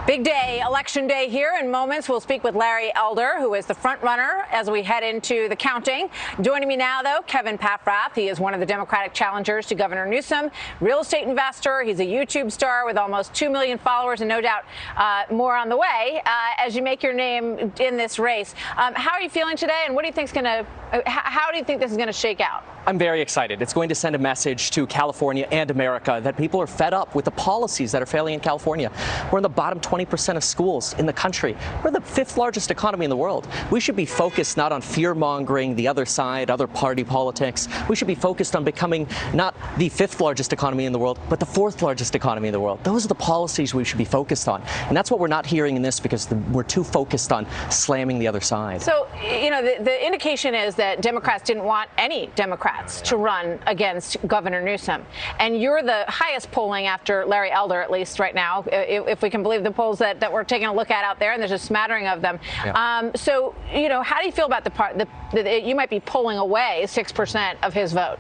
Big day, election day here. In moments, we'll speak with Larry Elder, who is the front runner as we head into the counting. Joining me now, though, Kevin Paffrath. He is one of the Democratic challengers to Governor Newsom, real estate investor. He's a YouTube star with almost 2 million followers and no doubt more on the way as you make your name in this race. How are you feeling today, and what do you think is going to? How do you think this is going to shake out? I'm very excited. It's going to send a message to California and America that people are fed up with the policies that are failing in California. We're in the bottom 20% of schools in the country. We're the 5th largest economy in the world. We should be focused not on fear-mongering the other side, other party politics. We should be focused on becoming not the 5th largest economy in the world, but the 4th largest economy in the world. Those are the policies we should be focused on. And that's what we're not hearing in this because we're too focused on slamming the other side. So, you know, the indication is that Democrats didn't want any Democrats to run against Governor Newsom. And you're the highest polling after Larry Elder, at least right now, if we can believe the polls that we're taking a look at out there, and there's a smattering of them. Yeah. So, you know, how do you feel about the part that you might be pulling away 6% of his vote?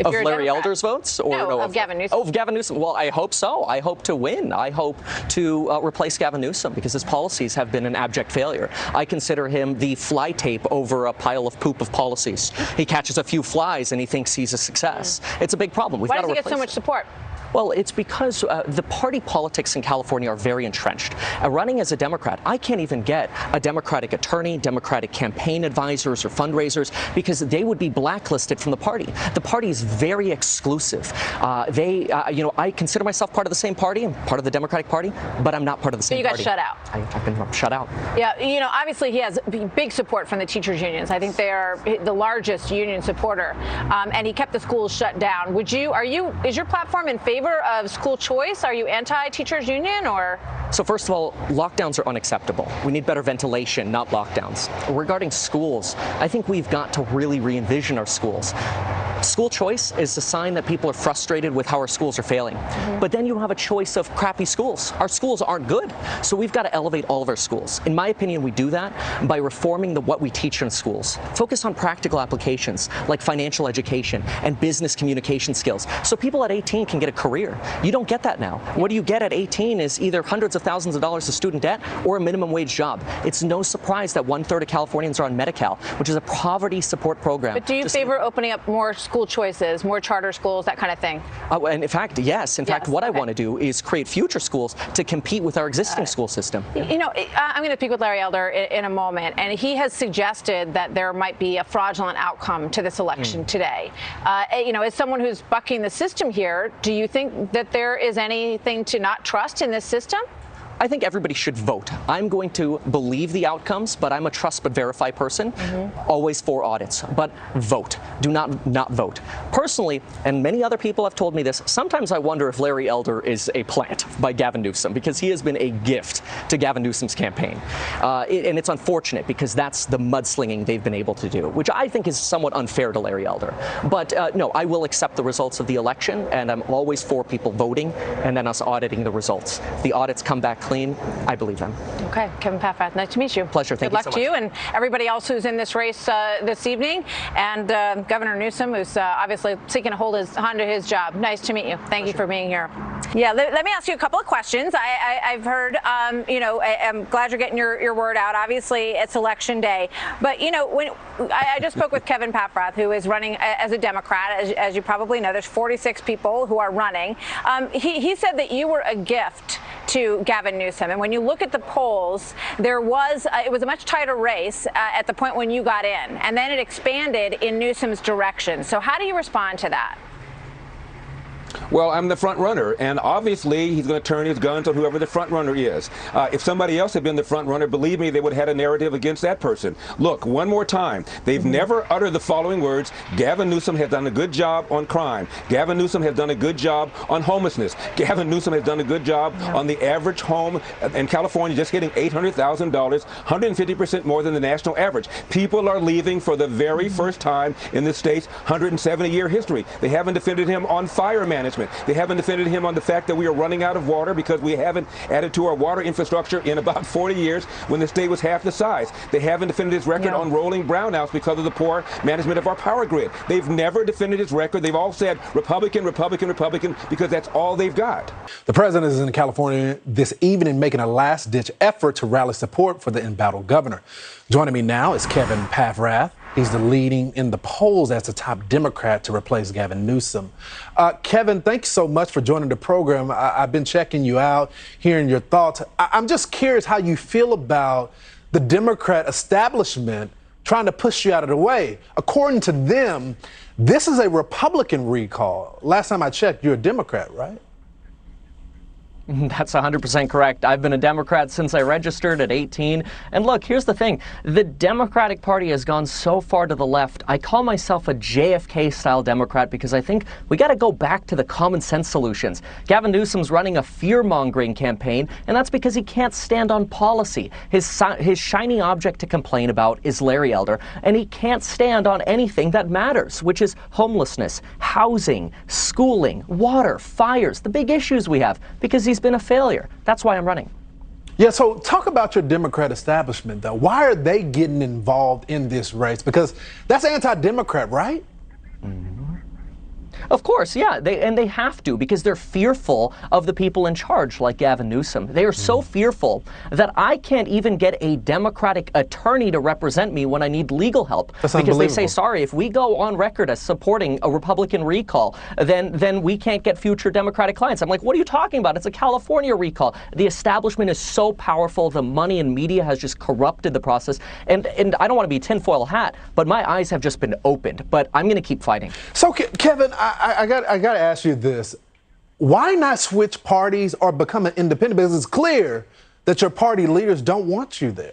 Of Larry Elder's votes? Or no, of Gavin Newsom. Oh, of Gavin Newsom. Well, I hope so. I hope to win. I hope to replace Gavin Newsom because his policies have been an abject failure. I consider him the fly tape over a pile of poop of policies. He catches a few flies and he thinks he's a success. It's a big problem. Why does he get so much support? Well, it's because the party politics in California are very entrenched. Running as a Democrat, I can't even get a Democratic attorney, Democratic campaign advisors or fundraisers because they would be blacklisted from the party. The party is very exclusive. You know, I consider myself part of the same party. I'm part of the Democratic Party, but I'm not part of the same party. So you got shut out. I've been shut out. Yeah, you know, obviously he has big support from the teachers' unions. I think they are the largest union supporter, and he kept the schools shut down. Is your platform in favor of school choice? Are you anti-teachers union or? So first of all, lockdowns are unacceptable. We need better ventilation, not lockdowns. Regarding schools, I think we've got to really re-envision our schools. School choice is a sign that people are frustrated with how our schools are failing. But then you have a choice of crappy schools. Our schools aren't good. So we've got to elevate all of our schools. In my opinion, we do that by reforming what we teach in schools. Focus on practical applications like financial education and business communication skills. So people at 18 can get a career. You don't get that now. What do you get at 18 is either hundreds of thousands of dollars of student debt or a minimum wage job. It's no surprise that 1/3 of Californians are on Medi-Cal, which is a poverty support program. But do you favor opening up more school choices, more charter schools, that kind of thing? And in fact, yes. In fact, what I want to do is create future schools to compete with our existing school system. You know, I'm going to speak with Larry Elder in a moment, and he has suggested that there might be a fraudulent outcome to this election today. You know, as someone who's bucking the system here, do you think that there is anything to not trust in this system? I think everybody should vote. I'm going to believe the outcomes, but I'm a trust but verify person. Always for audits, but vote. Do not vote. Personally, and many other people have told me this, sometimes I wonder if Larry Elder is a plant by Gavin Newsom because he has been a gift to Gavin Newsom's campaign. And it's unfortunate because that's the mudslinging they've been able to do, which I think is somewhat unfair to Larry Elder. But no, I will accept the results of the election, and I'm always for people voting and then us auditing the results. If the audits come back clean, I believe them. Okay, Kevin Paffrath, nice to meet you. Pleasure. Thank you so much. Good luck to you and everybody else who's in this race this evening, and Governor Newsom, who's obviously seeking to hold onto his job. Nice to meet you. Thank you for being here. Yeah, let me ask you a couple of questions. I've heard, you know, I'm glad you're getting your word out. Obviously, it's election day, but you know, when I just spoke with Kevin Paffrath, who is running as a Democrat, as you probably know, there's 46 people who are running. He said that you were a gift to Gavin Newsom, and when you look at the polls, it was a much tighter race at the point when you got in, and then it expanded in Newsom's direction. So how do you respond to that? Well, I'm the front runner, and obviously he's going to turn his guns on whoever the front runner is. If somebody else had been the front runner, believe me, they would have had a narrative against that person. Look, one more time, they've never uttered the following words: Gavin Newsom has done a good job on crime. Gavin Newsom has done a good job on homelessness. Gavin Newsom has done a good job on the average home in California, just hitting $800,000, 150% more than the national average. People are leaving for the very first time in the state's 170-year history. They haven't defended him on fire management. establishment. They haven't defended him on the fact that we are running out of water because we haven't added to our water infrastructure in about 40 years when the state was half the size. They haven't defended his record on rolling brownouts because of the poor management of our power grid. They've never defended his record. They've all said Republican, Republican, Republican, because that's all they've got. The president is in California this evening making a last-ditch effort to rally support for the embattled governor. Joining me now is Kevin Paffrath. He's the leading in the polls as the top Democrat to replace Gavin Newsom. Kevin, thanks so much for joining the program. I've been checking you out, hearing your thoughts. I'm just curious how you feel about the Democrat establishment trying to push you out of the way. According to them, this is a Republican recall. Last time I checked, you're a Democrat, right? That's 100% correct. I've been a Democrat since I registered at 18. And look, here's the thing. The Democratic Party has gone so far to the left. I call myself a JFK-style Democrat because I think we got to go back to the common sense solutions. Gavin Newsom's running a fear-mongering campaign, and that's because he can't stand on policy. His shiny object to complain about is Larry Elder, and he can't stand on anything that matters, which is homelessness, housing, schooling, water, fires, the big issues we have, because he's been a failure. That's why I'm running. Yeah, so talk about your Democrat establishment, though. Why are they getting involved in this race? Because that's anti-Democrat, right? Of course, yeah, they have to because they're fearful of the people in charge like Gavin Newsom. They are so fearful that I can't even get a Democratic attorney to represent me when I need legal help. That's because they say, sorry, if we go on record as supporting a Republican recall, then we can't get future Democratic clients. I'm like, what are you talking about? It's a California recall. The establishment is so powerful. The money and media has just corrupted the process. And I don't want to be tinfoil hat, but my eyes have just been opened. But I'm going to keep fighting. So, Kevin, I got to ask you this. Why not switch parties or become an independent? Because it's clear that your party leaders don't want you there.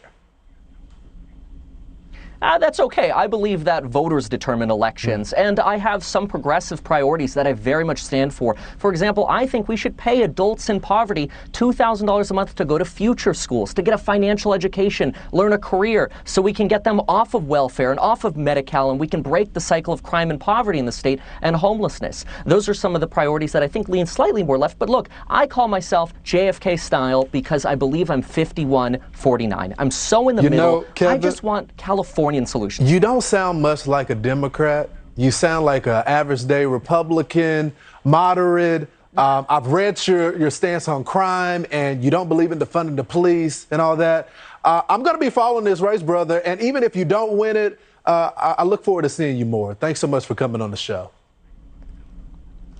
That's okay. I believe that voters determine elections, and I have some progressive priorities that I very much stand for. For example, I think we should pay adults in poverty $2,000 a month to go to future schools, to get a financial education, learn a career, so we can get them off of welfare and off of Medi-Cal, and we can break the cycle of crime and poverty in the state and homelessness. Those are some of the priorities that I think lean slightly more left. But look, I call myself JFK style because I believe I'm 51-49. I'm so in the middle. Kevin, I just want California solutions. You don't sound much like a Democrat. You sound like an average day Republican, moderate. I've read your stance on crime, and you don't believe in defunding the police and all that. I'm going to be following this race, brother, and even if you don't win it, I look forward to seeing you more. Thanks so much for coming on the show.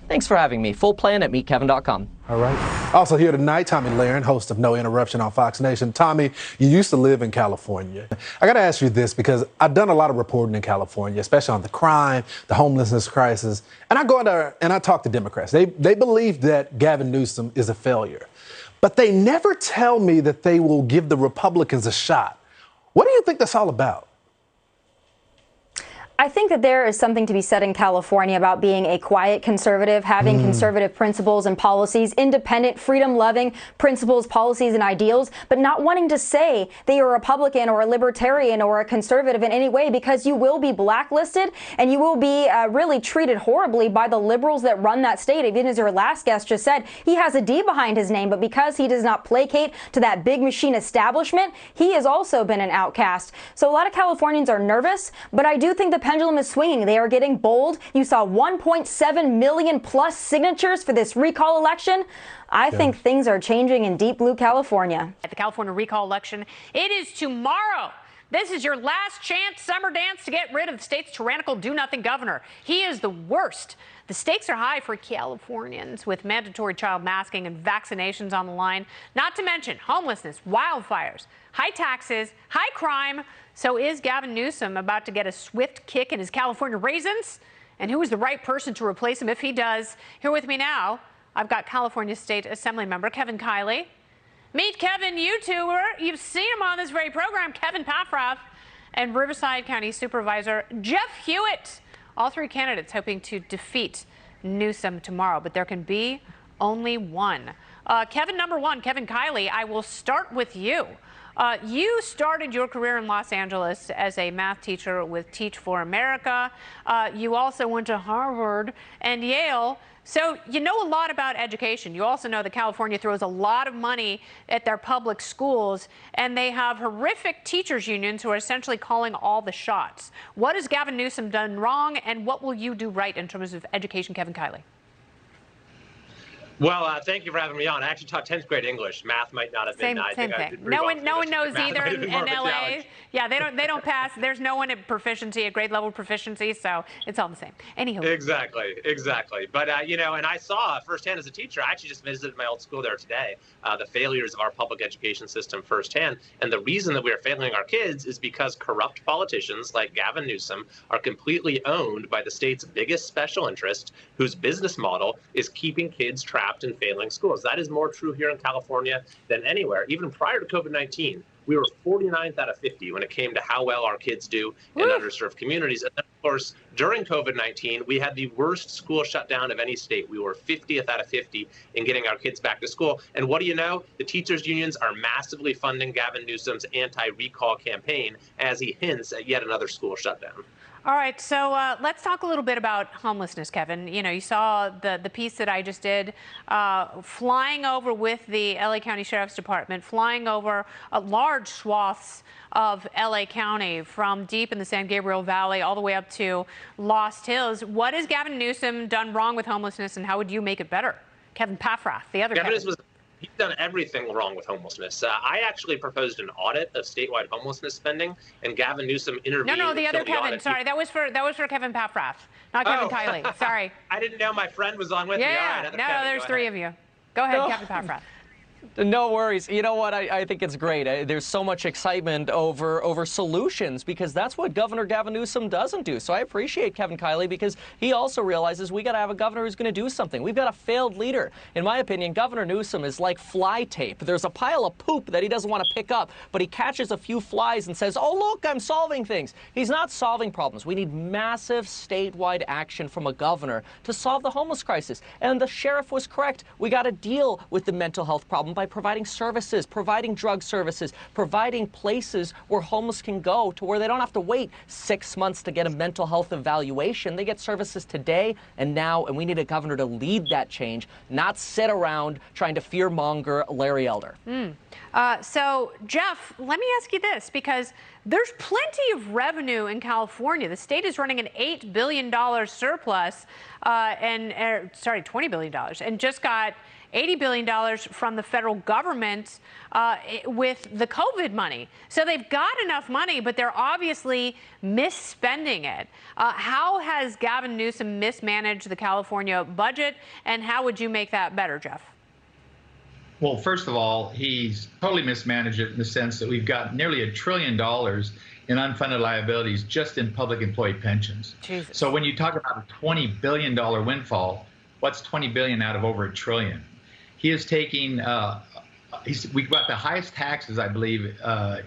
Thanks for having me. Full plan at meetkevin.com. All right. Also here tonight, Tommy Lahren, host of No Interruption on Fox Nation. Tommy, you used to live in California. I got to ask you this because I've done a lot of reporting in California, especially on the crime, the homelessness crisis. And I go in there and I talk to Democrats. They believe that Gavin Newsom is a failure. But they never tell me that they will give the Republicans a shot. What do you think that's all about? I think that there is something to be said in California about being a quiet conservative, having conservative principles and policies, independent, freedom-loving principles, policies, and ideals, but not wanting to say that you're a Republican or a libertarian or a conservative in any way, because you will be blacklisted and you will be really treated horribly by the liberals that run that state. Even as your last guest just said, he has a D behind his name, but because he does not placate to that big machine establishment, he has also been an outcast. So a lot of Californians are nervous, but I do think the pendulum is swinging. They are getting bold. You saw 1.7 million plus signatures for this recall election. I think things are changing in deep blue California. At the California recall election, it is tomorrow. This is your last chance, summer dance, to get rid of the state's tyrannical do-nothing governor. He is the worst. The stakes are high for Californians with mandatory child masking and vaccinations on the line, not to mention homelessness, wildfires, high taxes, high crime. So is Gavin Newsom about to get a swift kick in his California raisins? And who is the right person to replace him if he does? Here with me now, I've got California State Assembly member Kevin Kiley. Meet Kevin, YouTuber. You've seen him on this very program, Kevin Paffrath, and Riverside County Supervisor Jeff Hewitt. All three candidates hoping to defeat Newsom tomorrow, but there can be only one. Kevin, number one, Kevin Kiley, I will start with you. You started your career in Los Angeles as a math teacher with Teach for America. You also went to Harvard and Yale. So you know a lot about education. You also know that California throws a lot of money at their public schools, and they have horrific teachers unions who are essentially calling all the shots. What has Gavin Newsom done wrong, and what will you do right in terms of education, Kevin Kiley? Well, thank you for having me on. I actually taught 10th grade English. Math might not have been. Same thing. No one knows either in LA. Yeah, they don't pass. There's no one at proficiency, at grade level proficiency, so it's all the same. Anywho. Exactly. But you know, and I saw firsthand as a teacher. I actually just visited my old school there today. The failures of our public education system firsthand, and the reason that we are failing our kids is because corrupt politicians like Gavin Newsom are completely owned by the state's biggest special interest, whose business model is keeping kids trapped in failing schools. That is more true here in California than anywhere. Even prior to COVID-19, we were 49th out of 50 when it came to how well our kids do in underserved communities. And then, of course, during COVID-19, we had the worst school shutdown of any state. We were 50th out of 50 in getting our kids back to school. And what do you know? The teachers' unions are massively funding Gavin Newsom's anti-recall campaign as he hints at yet another school shutdown. All right, so let's talk a little bit about homelessness, Kevin. You know, you saw the piece that I just did, flying over with the LA County Sheriff's Department, flying over large swaths of LA County from deep in the San Gabriel Valley all the way up to Lost Hills. What has Gavin Newsom done wrong with homelessness, and how would you make it better? Kevin Paffrath, the other Kevin. He's done everything wrong with homelessness. I actually proposed an audit of statewide homelessness spending, and Gavin Newsom intervened. No, the other Kevin. Sorry, that was for Kevin Paffrath, not Kevin Kiley. Sorry. I didn't know my friend was on with me. Yeah, All right, no, there's three of you. Go ahead, Kevin Paffrath. No worries. You know what? I think it's great. There's so much excitement over solutions, because that's what Governor Gavin Newsom doesn't do. So I appreciate Kevin Kiley, because he also realizes we got to have a governor who's going to do something. We've got a failed leader. In my opinion, Governor Newsom is like fly tape. There's a pile of poop that he doesn't want to pick up, but he catches a few flies and says, "Oh, look, I'm solving things." He's not solving problems. We need massive statewide action from a governor to solve the homeless crisis. And the sheriff was correct. We got to deal with the mental health problem by providing services, providing drug services, providing places where homeless can go to where they don't have to wait 6 months to get a mental health evaluation. They get services today and now, and we need a governor to lead that change, not sit around trying to fear-monger Larry Elder. So, Jeff, let me ask you this, because there's plenty of revenue in California. The state is running an $8 billion surplus, $20 billion, and just got $80 billion from the federal government with the COVID money. So they've got enough money, but they're obviously misspending it. How has Gavin Newsom mismanaged the California budget, and how would you make that better, Jeff? Well, first of all, he's totally mismanaged it in the sense that we've got nearly $1 trillion in unfunded liabilities just in public employee pensions. Jesus. So when you talk about a $20 billion windfall, what's $20 billion out of over $1 trillion? He is taking, we've got the highest taxes, I believe,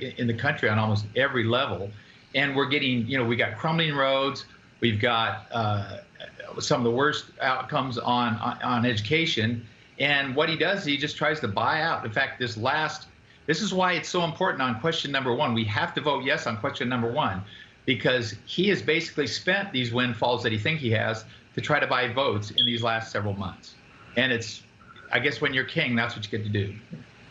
in the country on almost every level. And we're getting, we got crumbling roads. We've got some of the worst outcomes on education. And what he does, he just tries to buy out. In fact, this is why it's so important on question number one. We have to vote yes on question number one, because he has basically spent these windfalls that he thinks he has to try to buy votes in these last several months. And it's, I guess when you're king, that's what you get to do.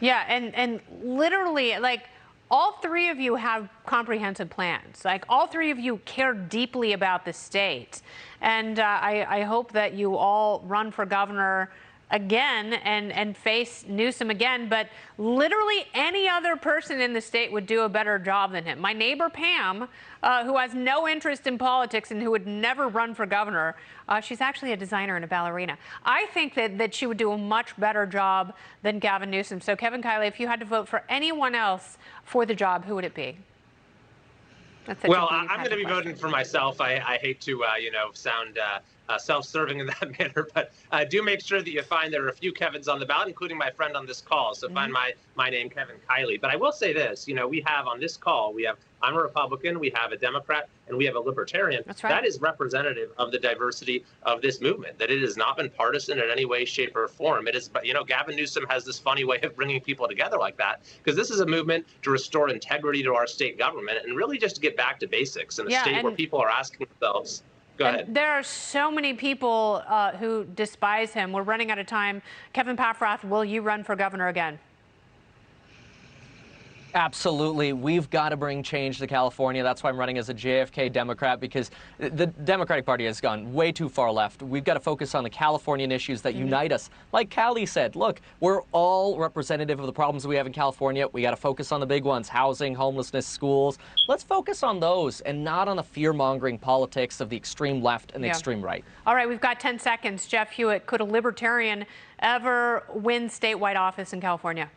Yeah, and literally, like, all three of you have comprehensive plans. Like, all three of you care deeply about the state. And I hope that you all run for governor again and face Newsom again, but literally any other person in the state would do a better job than him. My neighbor Pam, who has no interest in politics and who would never run for governor, she's actually a designer and a ballerina. I think that she would do a much better job than Gavin Newsom. So Kevin Kiley, if you had to vote for anyone else for the job, who would it be? Well, I'm going to be voting for myself. I hate to, sound self-serving in that manner, but do make sure that you find there are a few Kevins on the ballot, including my friend on this call. So find my name, Kevin Kiley. But I will say this, we have on this call, I'm a Republican, we have a Democrat, and we have a Libertarian. That's right. That is representative of the diversity of this movement, that it has not been partisan in any way, shape, or form. It is, but Gavin Newsom has this funny way of bringing people together like that, because this is a movement to restore integrity to our state government and really just to get back to basics in a state where people are asking themselves. Go ahead. There are so many people who despise him. We're running out of time. Kevin Paffrath, will you run for governor again? Absolutely. We've got to bring change to California. That's why I'm running as a JFK Democrat, because the Democratic Party has gone way too far left. We've got to focus on the Californian issues that unite us. Like Callie said, look, we're all representative of the problems we have in California. We got to focus on the big ones: housing, homelessness, schools. Let's focus on those and not on the fear-mongering politics of the extreme left and the extreme right. All right, we've got 10 seconds. Jeff Hewitt, could a Libertarian ever win statewide office in California?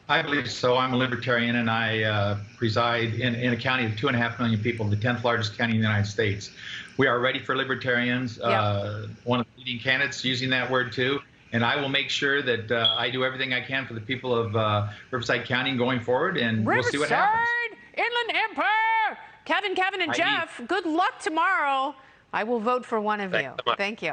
I believe so. I'm a Libertarian, and I reside in a county of 2.5 million people, the 10th largest county in the United States. We are ready for Libertarians. One of the leading candidates using that word too. And I will make sure that I do everything I can for the people of Riverside County going forward, and we'll see what happens. Inland Empire! Kevin, and Jeff, good luck tomorrow. I will vote for one of you. So much. Thank you.